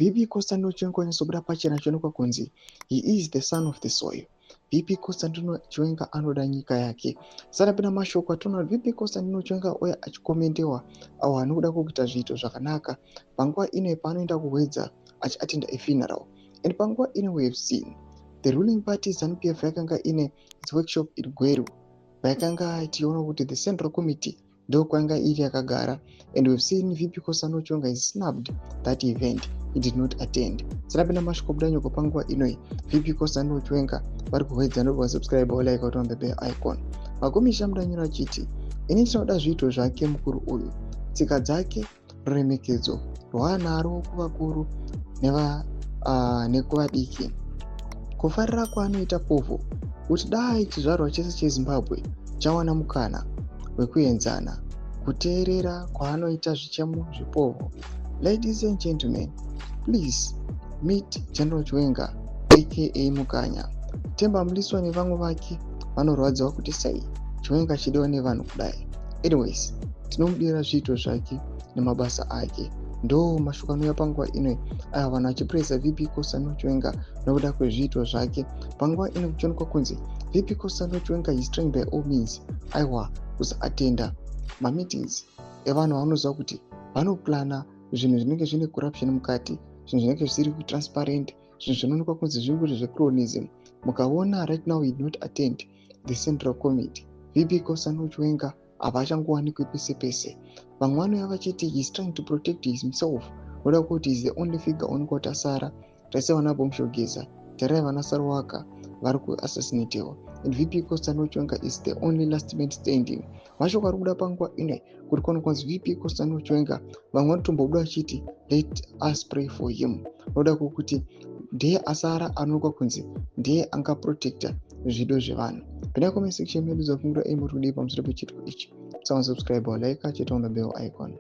VP Constantino Chiwenga sobuda pachena chonekwa kunzi he is the son of the soil. VP Constantino Chiwenga anoda nyika yake. Saka pena mashoko atona VP Constantino Chiwenga oya achikomendewa awo anoda kuita zviito zvakanaka panguva ino paanoenda kuhwedza achiatenda a funeral. And panguva ino we have seen the ruling party ZANU-PF yakanga ine its workshop in Gweru. Yakanga tiona kuti the central committee ndo kwanga iri yakagara, and we've seen VP Constantino Chiwenga is snubbed that event. He did not attend. Saka pena mashoko budanyo panguva ino VP Constantino Chiwenga vari kuhwedza ndo subscribe or like on the bell icon. Makomisha mudanyura chiti ini tinoda zviito zvake mukuru uyu, tsika dzake, ruremekedzo rwaanaro kuvakuru nekuvadiki, kufarira kwaanoita povo kuti dai chizvarwa chese cheZimbabwe chawana mukana wekuenzana, kuteerera kwaanoita zvichemo zvipovo. Ladies and gentlemen, please meet General Chiwenga aka Mukanya. Temba Mliswa nevamwe vake vanorwadzawo kuti sai Chiwenga chidiwa nevanhu kudai. Anyways, tinomudira zviito zvake nemabasa ake. Ndo mashoko anouya panguva ino aya vanhu vachipresa VP Constantino Chiwenga nokuda kwezviito zvake. Panguva ino kuchionekwa kunzi VP Constantino Chiwenga is trying by all means aiwa kusaatenda mameetings evanhu vanoziva kuti vanoplana zvinhu zvinenge zvine corruption mukati, zvinhu zvinenge zvisiri kutransparent, zvinhu zvinoonekwa kunzi zvinguri zvecronism. Mukaona right now he did not attend the central committee. VP Constantino Chiwenga havachangowanikwi pese pese. Vamwe vanouya vachiti he is trying to protect himself, noda kuti he is the only figure onekwa kuti asara. Taisa vana Bomshogeza, tarai vana Sarwaka vari kuassassinatewa, and VP Constantino Chiwenga is the only last man standing. Mashoko ari kuda panguva ino kuti kwanzi VP Constantino Chiwenga vamwe vanotombobuda vachiti let us pray for him, noda kuti ndiye asara anoonekwa kunzi ndiye angaprotecta zvido zvevanhu. Penda comment section medu dzakungura muri kudii pamusoro pechitiko ichi. Subscribe or like, cheta on the bell icon.